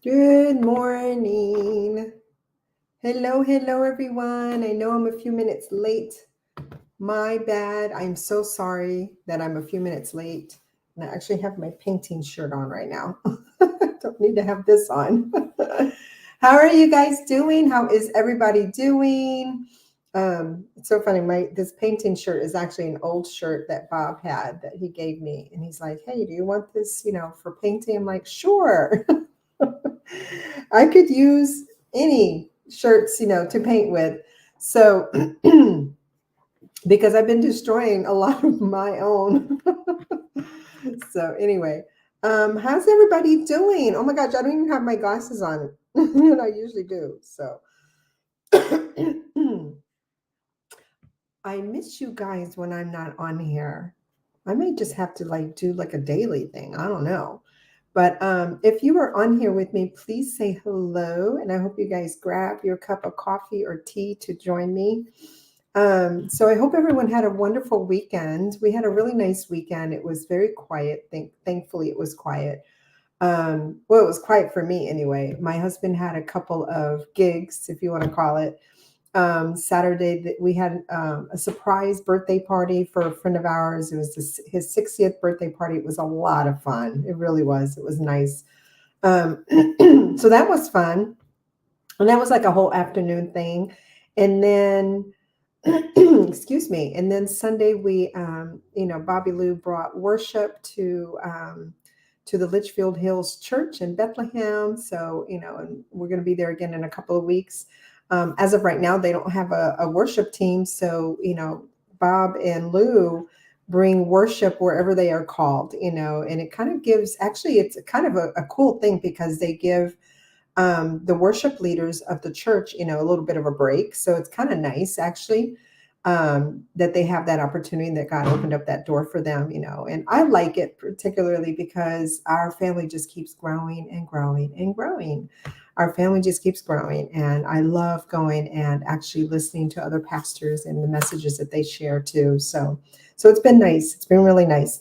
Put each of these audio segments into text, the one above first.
Good morning. Hello, everyone. I know I'm a few minutes late. My bad. I'm so sorry that I'm a few minutes late. And I actually have my painting shirt on right now. Don't need to have this on. How are you guys doing? How is everybody doing? It's so funny. This painting shirt is actually an old shirt that Bob had that he gave me. And he's like, hey, do you want this, for painting? I'm like, sure. I could use any shirts, to paint with. So, because I've been destroying a lot of my own. So, anyway, how's everybody doing? Oh my gosh, I don't even have my glasses on. And I usually do. So, I miss you guys when I'm not on here. I may just have to do like a daily thing. I don't know. But if you are on here with me, please say hello. And I hope you guys grab your cup of coffee or tea to join me. So I hope everyone had a wonderful weekend. We had a really nice weekend. It was very quiet. Thankfully, it was quiet. Well, it was quiet for me anyway. My husband had a couple of gigs, if you want to call it. Saturday that we had a surprise birthday party for a friend of ours. It was his 60th birthday party. It was a lot of fun. It really was. It was nice. Um, so that was fun. And that was like a whole afternoon thing. And then, excuse me. And then Sunday Bobby Lou brought worship to the Litchfield Hills Church in Bethlehem. So, and we're going to be there again in a couple of weeks. As of right now, they don't have a worship team. So, Bob and Lou bring worship wherever they are called, and it kind of gives, actually, it's kind of a cool thing because they give the worship leaders of the church, a little bit of a break. So it's kind of nice, actually, that they have that opportunity, that God opened up that door for them, and I like it particularly because our family just keeps growing and growing and growing. Our family just keeps growing, and I love going and actually listening to other pastors and the messages that they share too. So it's been nice. It's been really nice.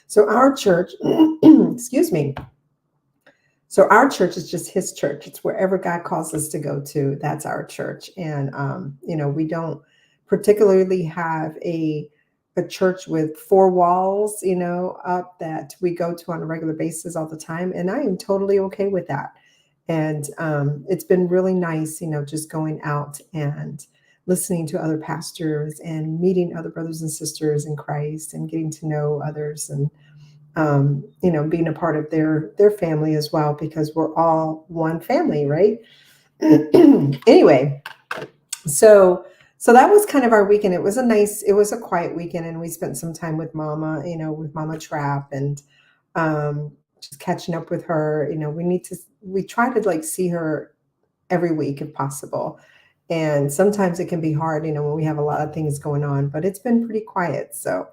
So our church, excuse me. So our church is just his church. It's wherever God calls us to go to. That's our church. And we don't particularly have a church with four walls, up that we go to on a regular basis all the time. And I am totally okay with that. And it's been really nice, just going out and listening to other pastors and meeting other brothers and sisters in Christ and getting to know others, and being a part of their family as well, because we're all one family, right? Anyway, so that was kind of our weekend. It was a quiet weekend, and we spent some time with Mama, with Mama Trapp, and just catching up with her. We try to see her every week if possible. And sometimes it can be hard, when we have a lot of things going on, but it's been pretty quiet. So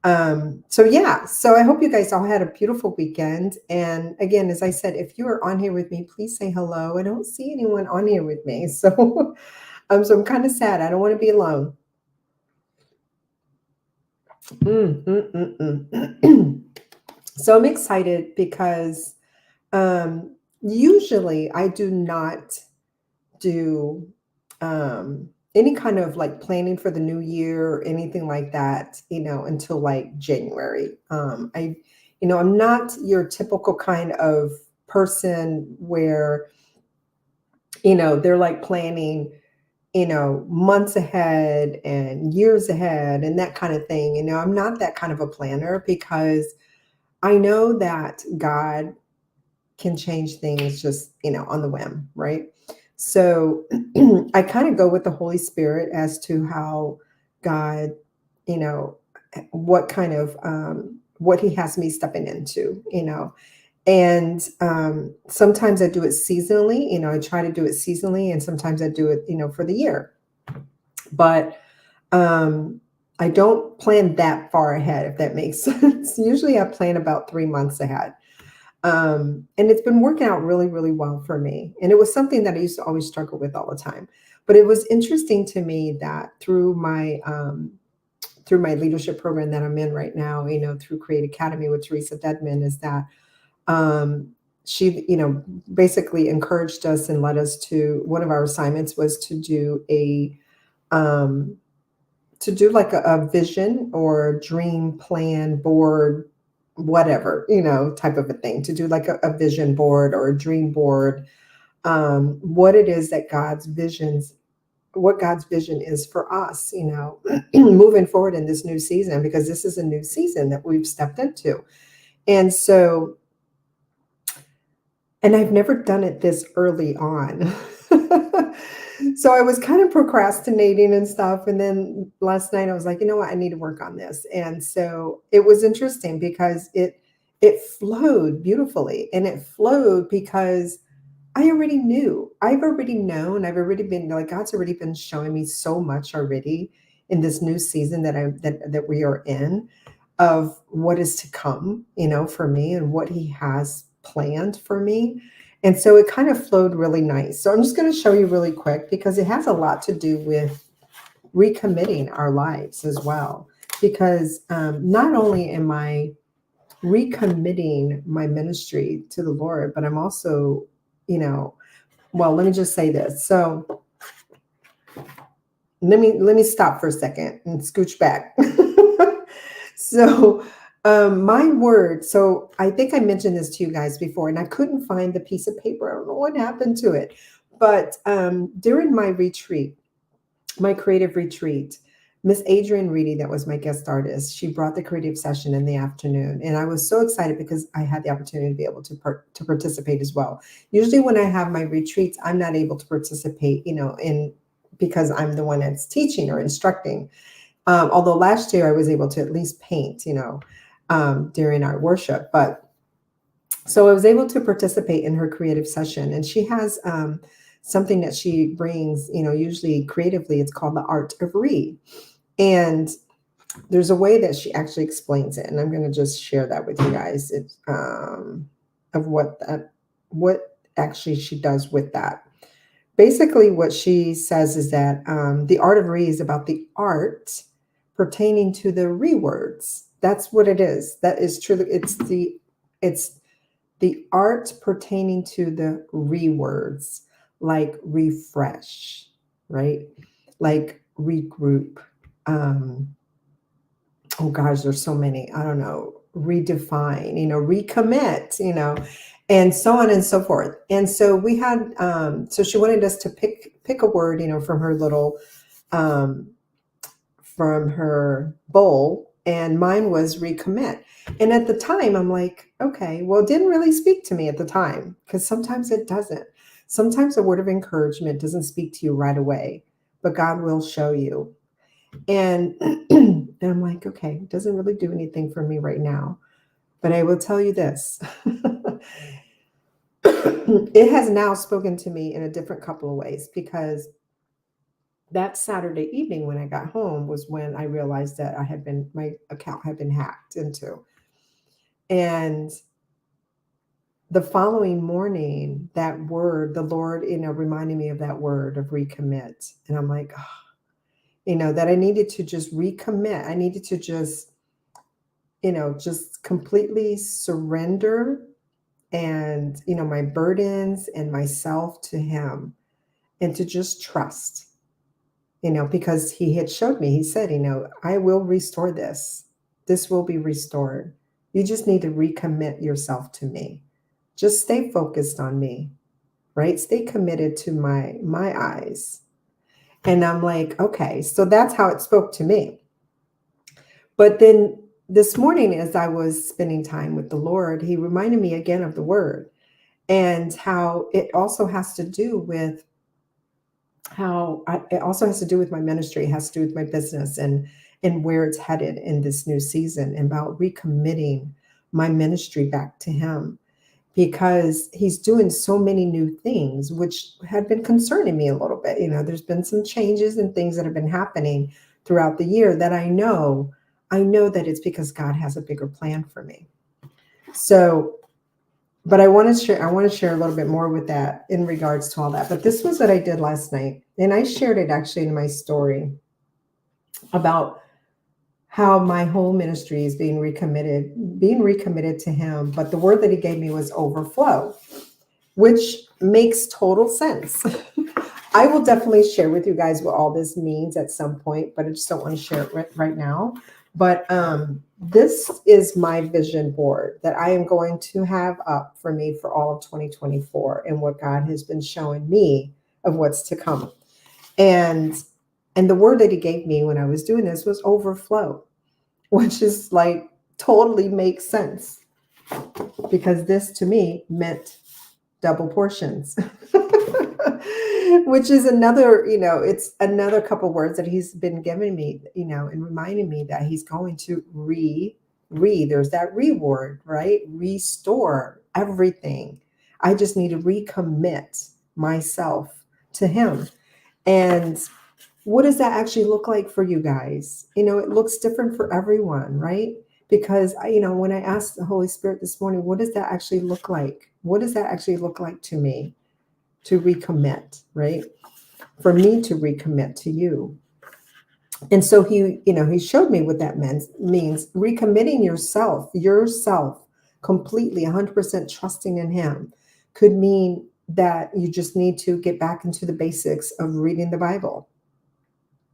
yeah, so I hope you guys all had a beautiful weekend. And again, as I said, if you are on here with me, please say hello. I don't see anyone on here with me. So I'm kind of sad. I don't want to be alone. So I'm excited because usually I do not do any kind of planning for the new year or anything like that, until January. I'm not your typical kind of person where, they're planning, months ahead and years ahead and that kind of thing. I'm not that kind of a planner because I know that God can change things just, on the whim, right? So I kind of go with the Holy Spirit as to how God, you know, what kind of what He has me stepping into, And sometimes I do it seasonally, I try to do it seasonally, and sometimes I do it, for the year. But I don't plan that far ahead, if that makes sense. Usually I plan about 3 months ahead. And it's been working out really, really well for me. And it was something that I used to always struggle with all the time. But it was interesting to me that through my leadership program that I'm in right now, through Create Academy with Teresa Dedman, is that um, she, basically encouraged us and led us to one of our assignments was um, to do like a vision or dream plan board, whatever, type of a thing, to do like a vision board or a dream board, what it is that what God's vision is for us, moving forward in this new season, because this is a new season that we've stepped into. And so, and I've never done it this early on. So I was kind of procrastinating and stuff. And then last night I was like, you know what, I need to work on this. And so it was interesting because it flowed beautifully. And it flowed because I already knew. I've already known. I've already been like, God's already been showing me so much already in this new season that we are in, of what is to come, for me, and what He has planned for me. And so it kind of flowed really nice. So I'm just going to show you really quick because it has a lot to do with recommitting our lives as well. Because not only am I recommitting my ministry to the Lord, but I'm also, well, let me just say this. So let me stop for a second and scooch back. So my word, so I think I mentioned this to you guys before, and I couldn't find the piece of paper. I don't know what happened to it. But during my retreat, my creative retreat, Miss Adrienne Reedy, that was my guest artist, she brought the creative session in the afternoon. And I was so excited because I had the opportunity to be able to participate as well. Usually when I have my retreats, I'm not able to participate, because I'm the one that's teaching or instructing. Although last year I was able to at least paint, during our worship. But so I was able to participate in her creative session. And she has something that she brings, usually creatively, it's called the art of read. And there's a way that she actually explains it. And I'm going to just share that with you guys, of what actually she does with that. Basically, what she says is that the art of read is about the art pertaining to the rewords. That's what it is. That is true. It's the art pertaining to the rewords, like refresh, right? Like regroup. Oh gosh, there's so many. I don't know. Redefine, recommit, and so on and so forth. And so we had, so she wanted us to pick a word, from her little, from her bowl, and mine was recommit. And at the time, I'm like, okay, well, it didn't really speak to me at the time, because sometimes it doesn't. Sometimes a word of encouragement doesn't speak to you right away, but God will show you. And, and I'm like, okay, it doesn't really do anything for me right now. But I will tell you this. It has now spoken to me in a different couple of ways, because that Saturday evening when I got home was when I realized that my account had been hacked into. And the following morning, that word, the Lord, reminded me of that word of recommit. And I'm like, that I needed to just recommit. I needed to just, just completely surrender and, my burdens and myself to Him, and to just trust, because He had showed me, He said, I will restore this. This will be restored. You just need to recommit yourself to me. Just stay focused on me, right? Stay committed to my eyes. And I'm like, okay, so that's how it spoke to me. But then this morning, as I was spending time with the Lord, He reminded me again of the word, and how it also has to do with it also has to do with my ministry. It has to do with my business and where it's headed in this new season, and about recommitting my ministry back to Him, because He's doing so many new things, which had been concerning me a little bit. There's been some changes and things that have been happening throughout the year that I know that it's because God has a bigger plan for me. So, but I want to share a little bit more with that in regards to all that. But this was what I did last night. And I shared it actually in my story about how my whole ministry is being recommitted to him. But the word that he gave me was overflow, which makes total sense. I will definitely share with you guys what all this means at some point, but I just don't want to share it right now. But this is my vision board that I am going to have up for me for all of 2024 and what God has been showing me of what's to come. And the word that he gave me when I was doing this was overflow, which is like totally makes sense because this to me meant double portions. Which is another, it's another couple words that he's been giving me, and reminding me that he's going to there's that reward, right? Restore everything. I just need to recommit myself to him. And what does that actually look like for you guys? It looks different for everyone, right? Because when I asked the Holy Spirit this morning, what does that actually look like? What does that actually look like to me? To recommit, right? For me to recommit to you. And so he showed me what that means recommitting yourself completely 100% trusting in him could mean that you just need to get back into the basics of reading the Bible.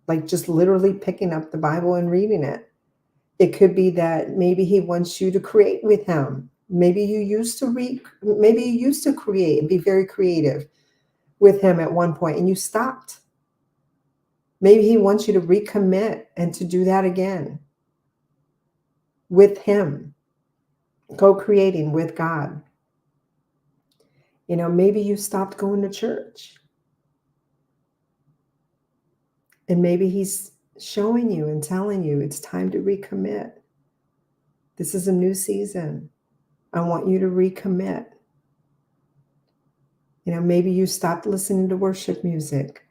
Like just literally picking up the Bible and reading it. It could be that maybe he wants you to create with him. Maybe you used to create and be very creative with him at one point and you stopped. Maybe he wants you to recommit and to do that again with him, co-creating with God. Maybe you stopped going to church and maybe he's showing you and telling you it's time to recommit. This is a new season. I want you to recommit. Maybe you stopped listening to worship music.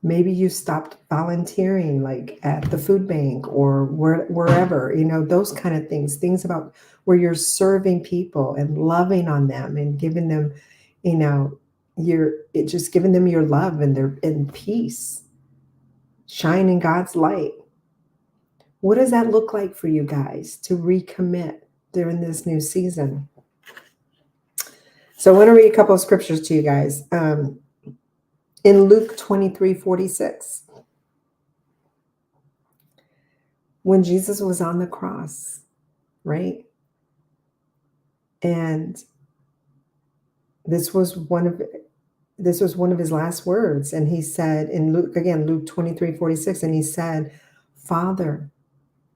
Maybe you stopped volunteering like at the food bank or wherever, those kind of things about where you're serving people and loving on them and giving them, just giving them your love and their in peace, shining God's light. What does that look like for you guys to recommit during this new season? So I want to read a couple of scriptures to you guys. In Luke 23:46, when Jesus was on the cross, right? And this was one of his last words. And he said in Luke 23:46, and he said, Father,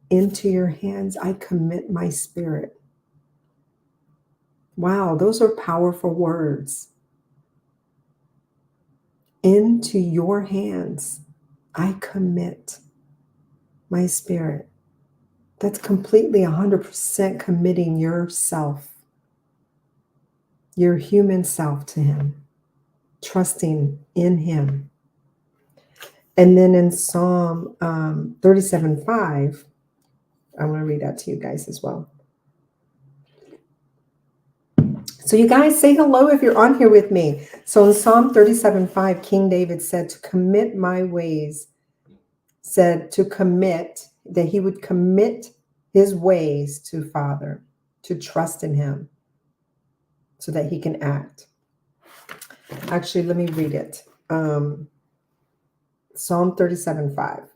into your hands I commit my spirit. Wow, those are powerful words. Into your hands I commit my spirit. That's completely 100% committing yourself, your human self to him, trusting in him. And then in Psalm 37:5, I want to read that to you guys as well. So you guys say hello if you're on here with me. So in Psalm 37:5, King David said to commit my ways, said to commit, that he would commit his ways to Father, to trust in him so that he can act. Actually, let me read it. Psalm 37:5.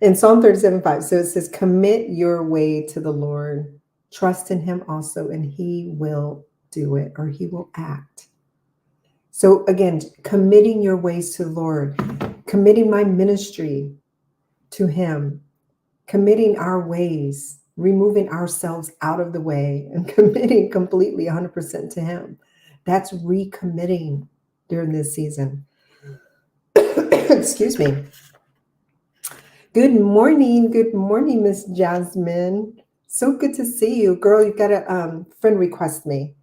In Psalm 37:5, so it says, commit your way to the Lord, trust in him also, and he will do it, or he will act. So again, committing your ways to the Lord, committing my ministry to him, committing our ways, removing ourselves out of the way and committing completely 100% to him. That's recommitting during this season. Excuse me. Good morning, Miss Jasmine. So good to see you, girl. You got to friend request me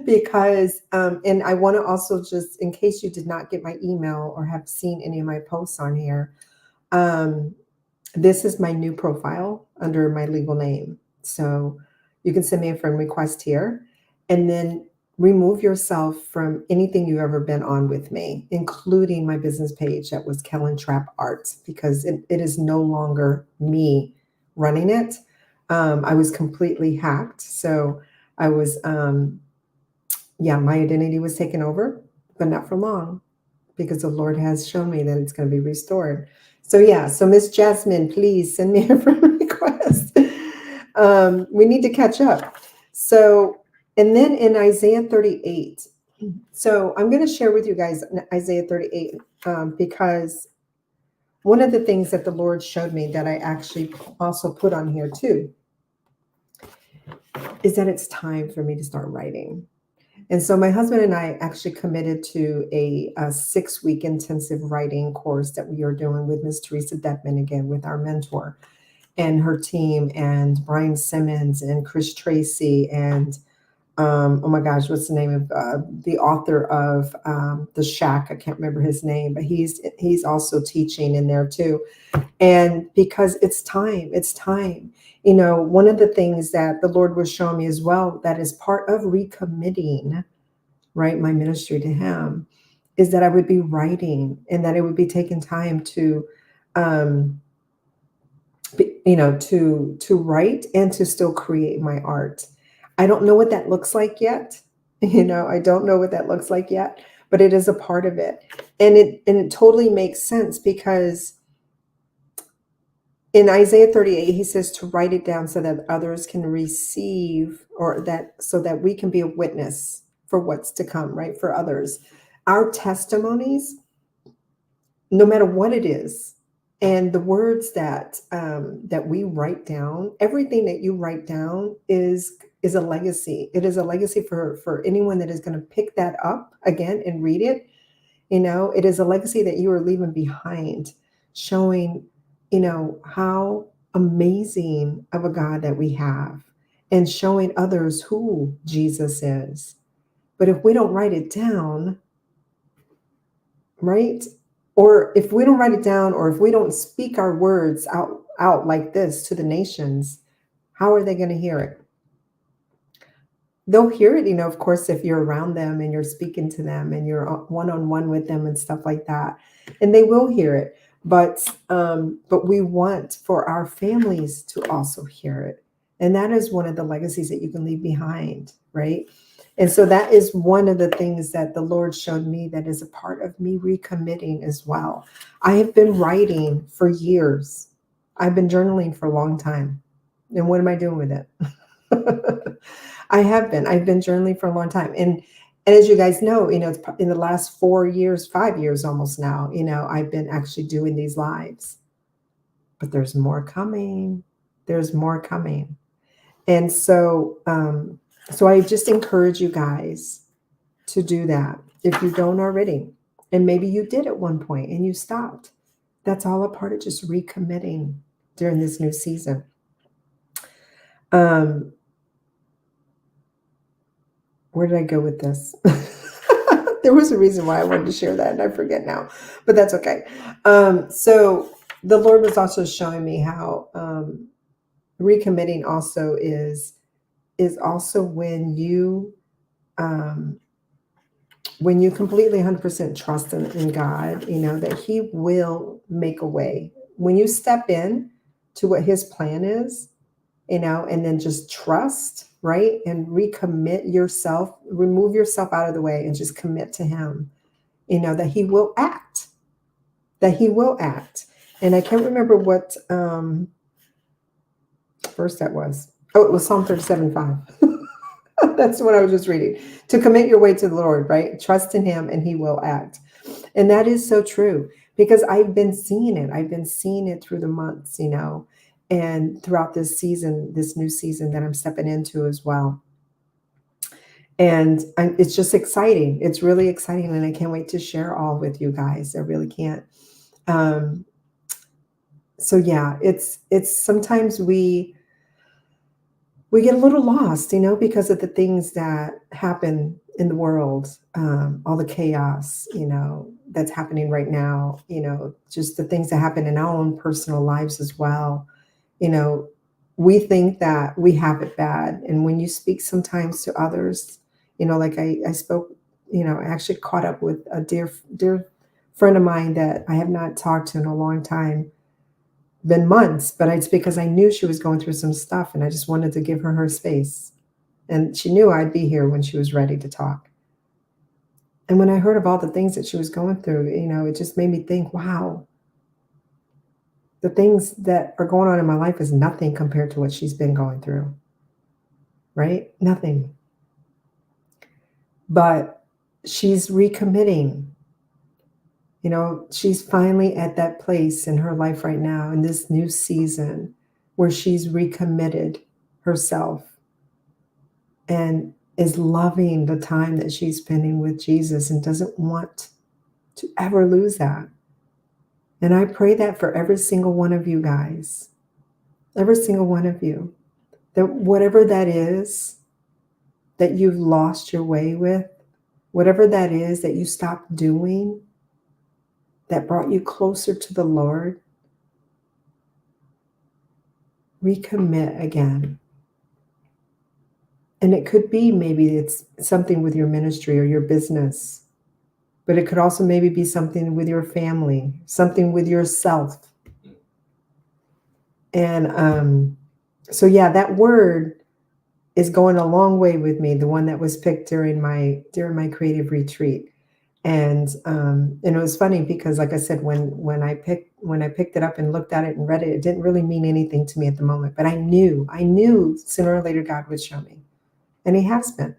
because, and I want to also just, in case you did not get my email or have seen any of my posts on here, this is my new profile under my legal name. So You can send me a friend request here, and then remove yourself from anything you've ever been on with me, including my business page that was Kellen Trapp Arts, because it is no longer me running it. I was completely hacked. So I was, yeah, my identity was taken over, but not for long because the Lord has shown me that it's going to be restored. So yeah, so Miss Jasmine, please send me a friend request. We need to catch up. So, and then in Isaiah 38, so I'm going to share with you guys Isaiah 38 because one of the things that the Lord showed me that I actually also put on here too is that it's time for me to start writing. And so my husband and I actually committed to a 6-week intensive writing course that we are doing with Miss Teresa Deckman, again, with our mentor and her team, and Brian Simmons and Chris Tracy and oh my gosh, what's the name of the author of The Shack? I can't remember his name, but he's also teaching in there too. And because it's time, it's time. You know, one of the things that the Lord was showing me as well, that is part of recommitting, right, my ministry to Him, is that I would be writing and that it would be taking time to, to write and to still create my art. I don't know what that looks like yet. I don't know what that looks like yet, but it is a part of it. And it totally makes sense because in Isaiah 38, he says to write it down so that others can receive, or that so that we can be a witness for what's to come, right? For others. Our testimonies, no matter what it is, and the words that we write down, everything that you write down is a legacy. It is a legacy for anyone that is going to pick that up again and read it. It is a legacy that you are leaving behind, showing, how amazing of a God that we have, and showing others who Jesus is. But if we don't write it down, right? Or if we don't write it down, or if we don't speak our words out like this to the nations, how are they going to hear it? They'll hear it, of course, if you're around them and you're speaking to them and you're one-on-one with them and stuff like that, and they will hear it. But we want for our families to also hear it, and that is one of the legacies that you can leave behind, right? And so that is one of the things that the Lord showed me that is a part of me recommitting as well. I have been writing for years. I've been journaling for a long time. And what am I doing with it? I've been journaling for a long time. And as you guys know, it's in the last 4 years, 5 years almost now, I've been actually doing these lives. But there's more coming. There's more coming. And so I just encourage you guys to do that if you don't already. And maybe you did at one point and you stopped. That's all a part of just recommitting during this new season. Where did I go with this? There was a reason why I wanted to share that, and I forget now, but that's okay. So the Lord was also showing me how recommitting also is also when you completely 100% trust in God, that He will make a way. When you step in to what His plan is, and then just trust, right? And recommit yourself, remove yourself out of the way and just commit to Him, that He will act, And I can't remember what verse that was. Oh, it was Psalm 37:5. That's what I was just reading. To commit your way to the Lord, right? Trust in Him and He will act. And that is so true because I've been seeing it. I've been seeing it through the months, and throughout this season, this new season that I'm stepping into as well. And it's just exciting. It's really exciting. And I can't wait to share all with you guys. I really can't. So yeah, it's sometimes we get a little lost, because of the things that happen in the world, all the chaos, that's happening right now, just the things that happen in our own personal lives as well. we think that we have it bad. And when you speak sometimes to others, like I spoke, I actually caught up with a dear friend of mine that I have not talked to in a long time, been months, but it's because I knew she was going through some stuff and I just wanted to give her space. And she knew I'd be here when she was ready to talk. And when I heard of all the things that she was going through, it just made me think, wow, the things that are going on in my life is nothing compared to what she's been going through, right? Nothing. But she's recommitting. She's finally at that place in her life right now in this new season where she's recommitted herself and is loving the time that she's spending with Jesus and doesn't want to ever lose that. And I pray that for every single one of you guys, every single one of you, that whatever that is that you've lost your way with, whatever that is that you stopped doing that brought you closer to the Lord, recommit again. And it could be maybe it's something with your ministry or your business, but it could also maybe be something with your family, something with yourself. And so, yeah, that word is going a long way with me, the one that was picked during my creative retreat. And it was funny because, like I said, when I picked it up and looked at it and read it, it didn't really mean anything to me at the moment. But I knew sooner or later God would show me, and He has been.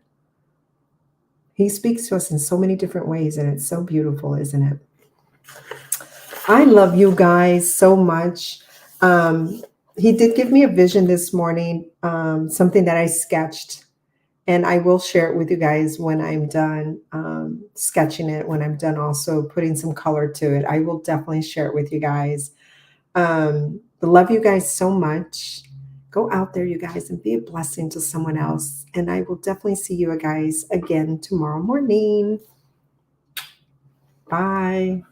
He speaks to us in so many different ways, and it's so beautiful, isn't it? I love you guys so much. He did give me a vision this morning, something that I sketched. And I will share it with you guys when I'm done sketching it, when I'm done also putting some color to it. I will definitely share it with you guys. Love you guys so much. Go out there, you guys, and be a blessing to someone else. And I will definitely see you guys again tomorrow morning. Bye.